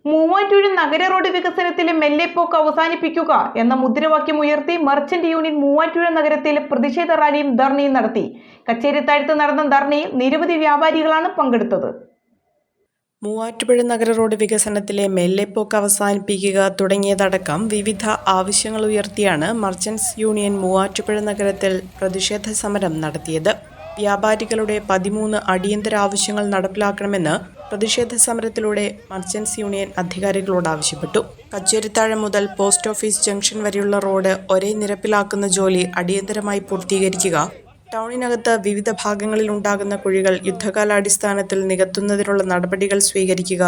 മൂവാറ്റുപുഴ നഗര റോഡ് വികസനത്തിലെ മെല്ലെപ്പോക്ക് അവസാനിപ്പിക്കുക എന്ന മുദ്രാവാക്യം ഉയർത്തി മർച്ചന്റ് യൂണിയൻ മൂവാറ്റുപുഴ നഗരത്തിൽ പ്രതിഷേധ റാലിയും ധർണയും നടത്തി. കച്ചേരിത്താഴത്ത് നടന്ന ധർണയിൽ നിരവധി വ്യാപാരികളാണ് പങ്കെടുത്തത്. മൂവാറ്റുപുഴ നഗര റോഡ് വികസനത്തിലെ മെല്ലെപ്പോക്ക് അവസാനിപ്പിക്കുക തുടങ്ങിയതടക്കം വിവിധ ആവശ്യങ്ങൾ ഉയർത്തിയാണ് മർച്ചന്റ്സ് യൂണിയൻ മൂവാറ്റുപുഴ നഗരത്തിൽ പ്രതിഷേധ സമരം നടത്തിയത്. വ്യാപാരികളുടെ 13 അടിയന്തര ആവശ്യങ്ങൾ നടപ്പിലാക്കണമെന്ന് പ്രതിഷേധ സമരത്തിലൂടെ മർച്ചന്റ്സ് യൂണിയൻ അധികാരികളോട് ആവശ്യപ്പെട്ടു. കച്ചേരിത്താഴം മുതൽ പോസ്റ്റ് ഓഫീസ് ജംഗ്ഷൻ വരെയുള്ള റോഡ് ഒരേ നിരപ്പിലാക്കുന്ന ജോലി അടിയന്തരമായി പൂർത്തീകരിക്കുക, ടൗണിനകത്ത് വിവിധ ഭാഗങ്ങളിൽ ഉണ്ടാകുന്ന കുഴികൾ യുദ്ധകാലാടിസ്ഥാനത്തിൽ നികത്തുന്നതിനുള്ള നടപടികൾ സ്വീകരിക്കുക,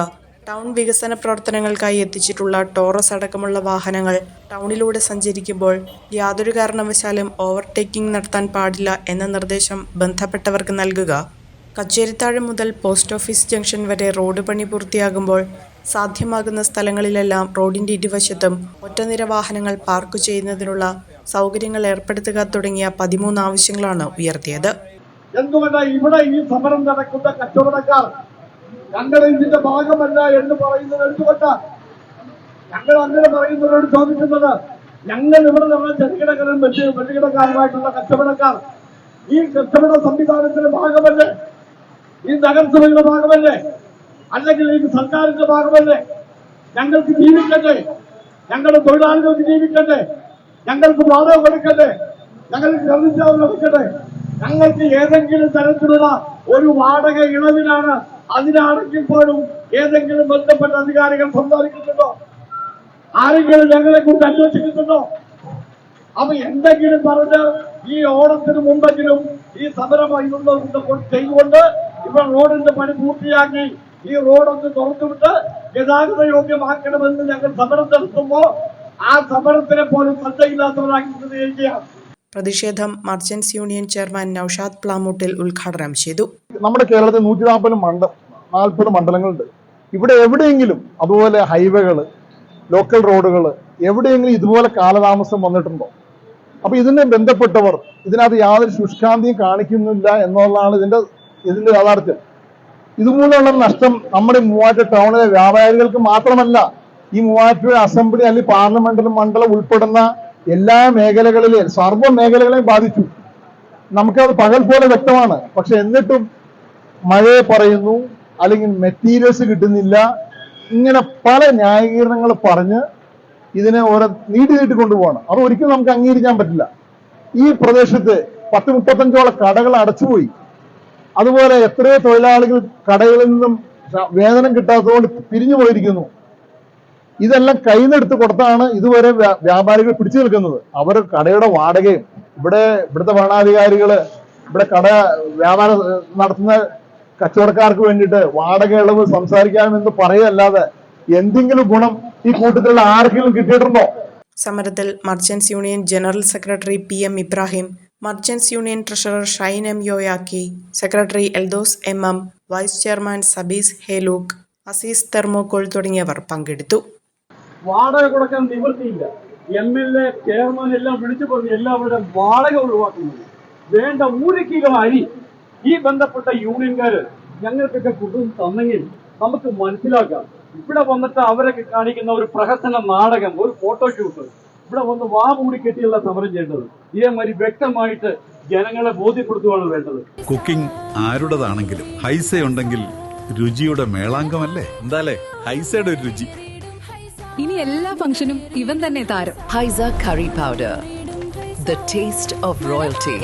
ടൗൺ വികസന പ്രവർത്തനങ്ങൾക്കായി എത്തിച്ചിട്ടുള്ള ടോറസ് അടക്കമുള്ള വാഹനങ്ങൾ ടൗണിലൂടെ സഞ്ചരിക്കുമ്പോൾ യാതൊരു കാരണവശാലും ഓവർടേക്കിംഗ് നടത്താൻ പാടില്ല എന്ന നിർദ്ദേശം ബന്ധപ്പെട്ടവർക്ക് നൽകുക, കച്ചേരിത്താഴം മുതൽ പോസ്റ്റ് ഓഫീസ് ജംഗ്ഷൻ വരെ റോഡ് പണി പൂർത്തിയാകുമ്പോൾ സാധ്യമാകുന്ന സ്ഥലങ്ങളിലെല്ലാം റോഡിന്റെ ഇരുവശത്തും ഒറ്റനിര വാഹനങ്ങൾ പാർക്ക് ചെയ്യുന്നതിനുള്ള സൗകര്യങ്ങൾ ഏർപ്പെടുത്തുക തുടങ്ങിയ 13 ആവശ്യങ്ങളാണ് ഉയർത്തിയത്. എന്തുകൊണ്ടാണ് ഇവിടെ ഈ സമരം നടക്കുന്ന കച്ചവടക്കാർ ഞങ്ങൾ ഇതിന്റെ ഭാഗമല്ല എന്ന് പറയുന്നത്? എന്തുകൊണ്ടാണ് ഞങ്ങൾ അങ്ങനെ പറയുന്നവരോട് ചോദിക്കുന്നത്? ഞങ്ങൾ ഇവിടെ നമ്മൾ ചെറുകിടക്കാരും വലിയകിടക്കാരുമായിട്ടുള്ള കച്ചവടക്കാർ ഈ കച്ചവട സംവിധാനത്തിന്റെ ഭാഗമല്ലേ? ഈ നഗരസഭയുടെ ഭാഗമല്ലേ? അല്ലെങ്കിൽ ഈ സർക്കാരിന്റെ ഭാഗമല്ലേ? ഞങ്ങൾക്ക് ജീവിക്കട്ടെ, ഞങ്ങളുടെ തൊഴിലാളികൾക്ക് ജീവിക്കട്ടെ, ഞങ്ങൾക്ക് വാടക കൊടുക്കട്ടെ, ഞങ്ങൾക്ക് കർമ്മചാരം കൊടുക്കട്ടെ. ഞങ്ങൾക്ക് ഏതെങ്കിലും തരത്തിലുള്ള ഒരു വാടക ഇളവിലാണ് അതിനാണെങ്കിൽ പോലും ഏതെങ്കിലും ബന്ധപ്പെട്ട അധികാരികൾ സംസാരിക്കുന്നുണ്ടോ? ആരെങ്കിലും ഞങ്ങളെ കുറിച്ച് അന്വേഷിക്കുന്നുണ്ടോ? അപ്പൊ എന്തെങ്കിലും പറഞ്ഞ് ഈ ഓണത്തിന് മുമ്പെങ്കിലും ഈ സമരം ചെയ്തുകൊണ്ട് ഇവിടെ റോഡിന്റെ പണി പൂർത്തിയാക്കി ഈ റോഡൊന്ന് തുറന്നുവിട്ട് ഗതാഗത യോഗ്യമാക്കണമെന്ന് ഞങ്ങൾ സമരം നടത്തുമ്പോൾ ആ സമരത്തിനെ പോലും ശ്രദ്ധയില്ലാത്തവരാക്കി പ്രതികരിക്കുകയാണ്. പ്രതിഷേധം merchants union chairman Naushad Plamoottil ഉദ്ഘാടനം ചെയ്തു. നമ്മുടെ കേരളത്തിൽ 140 മണ്ഡലങ്ങളുണ്ട്. ഇവിടെ എവിടെയെങ്കിലും അതുപോലെ ഹൈവേകൾ, ലോക്കൽ റോഡുകൾ എവിടെയെങ്കിലും ഇതുപോലെ കാലതാമസം വന്നിട്ടുണ്ടോ? അപ്പൊ ഇതിനെ ബന്ധപ്പെട്ടവർ ഇതിനകത്ത് യാതൊരു ശുഷ്കാന്തിയും കാണിക്കുന്നില്ല എന്നുള്ളതാണ് ഇതിന്റെ യാഥാർത്ഥ്യം. ഇതുമൂലമുള്ള നഷ്ടം നമ്മുടെ മൂവാറ്റുപുഴ ടൗണിലെ വ്യാപാരികൾക്ക് മാത്രമല്ല, ഈ മൂവാറ്റുപുഴ അസംബ്ലി അല്ലെങ്കിൽ പാർലമെന്റ് മണ്ഡലം ഉൾപ്പെടുന്ന എല്ലാ മേഖലകളിലെയും സർവ്വ മേഖലകളെയും ബാധിച്ചു. നമുക്കത് പകൽ പോലെ വ്യക്തമാണ്. പക്ഷെ എന്നിട്ടും മഴയെ പറയുന്നു, അല്ലെങ്കിൽ മെറ്റീരിയൽസ് കിട്ടുന്നില്ല, ഇങ്ങനെ പല ന്യായീകരണങ്ങൾ പറഞ്ഞ് ഇതിനെ ഓരോ നീട്ടി കൊണ്ടുപോകണം. അത് ഒരിക്കലും നമുക്ക് അംഗീകരിക്കാൻ പറ്റില്ല. ഈ പ്രദേശത്ത് 10-35ഓളം കടകൾ അടച്ചുപോയി. അതുപോലെ എത്രയോ തൊഴിലാളികൾ കടകളിൽ നിന്നും വേതനം കിട്ടാത്തതുകൊണ്ട് പിരിഞ്ഞു പോയിരിക്കുന്നു. ഇതെല്ലാം കയ്യിന്നെടുത്ത് കൊടുത്താണ് ഇതുവരെ വ്യാപാരികൾ പിടിച്ചു നിൽക്കുന്നത്. അവർ കടയുടെ വാടകയും ഇവിടുത്തെ ഭരണാധികാരികള് ഇവിടെ വ്യാപാരം നടത്തുന്ന കച്ചവടക്കാർക്ക് വേണ്ടിയിട്ട് വാടക ഇളവ് സംസാരിക്കാമെന്ന് പറയല്ലാതെ എന്തെങ്കിലും ഗുണം ഈ കൂട്ടത്തിലുള്ള ആർക്കെങ്കിലും കിട്ടിയിട്ടുണ്ടോ? സമരത്തിൽ merchants union general secretary PM Ibrahim, merchants union treasurer Shine M യോയാക്കി, secretary Eldhose MM, vice chairman Sabees ഹേലൂക്ക്, അസീസ് തെർമോക്കോൾ തുടങ്ങിയവർ പങ്കെടുത്തു. വാടക കൊടുക്കാൻ നിവൃത്തിയില്ല. MLA ചെയർമാൻ എല്ലാം വിളിച്ചു പറഞ്ഞ് എല്ലാവരുടെ വാടക ഒഴിവാക്കുന്നത്. വേണ്ട 1 കിലോ അരി ഈ ബന്ധപ്പെട്ട യൂണിയൻകാര് ഞങ്ങൾക്കൊക്കെ കുടുംബം തന്നെങ്കിൽ നമുക്ക് മനസ്സിലാക്കാം. ഇവിടെ വന്നിട്ട് അവരൊക്കെ കാണിക്കുന്ന ഒരു പ്രഹസന നാടകം, ഒരു ഫോട്ടോഷൂട്ട്, ഇവിടെ വന്ന് വാ മൂടി കെട്ടിയുള്ള സമരം ചെയ്യേണ്ടത് ഇതേമാതിരി വ്യക്തമായിട്ട് ജനങ്ങളെ ബോധ്യപ്പെടുത്തുകയാണ് വേണ്ടത്. കുക്കിംഗ് ആരുടേതാണെങ്കിലും ഹൈസ ഉണ്ടെങ്കിൽ രുചിയുടെ മേളാങ്കമല്ലേ? എന്താലേ ഹൈസയുടെ ഒരു രുചി. ഇനി എല്ലാ ഫംഗ്ഷനും ഇവൻ തന്നെ താരം. Haiza curry powder, the taste of royalty.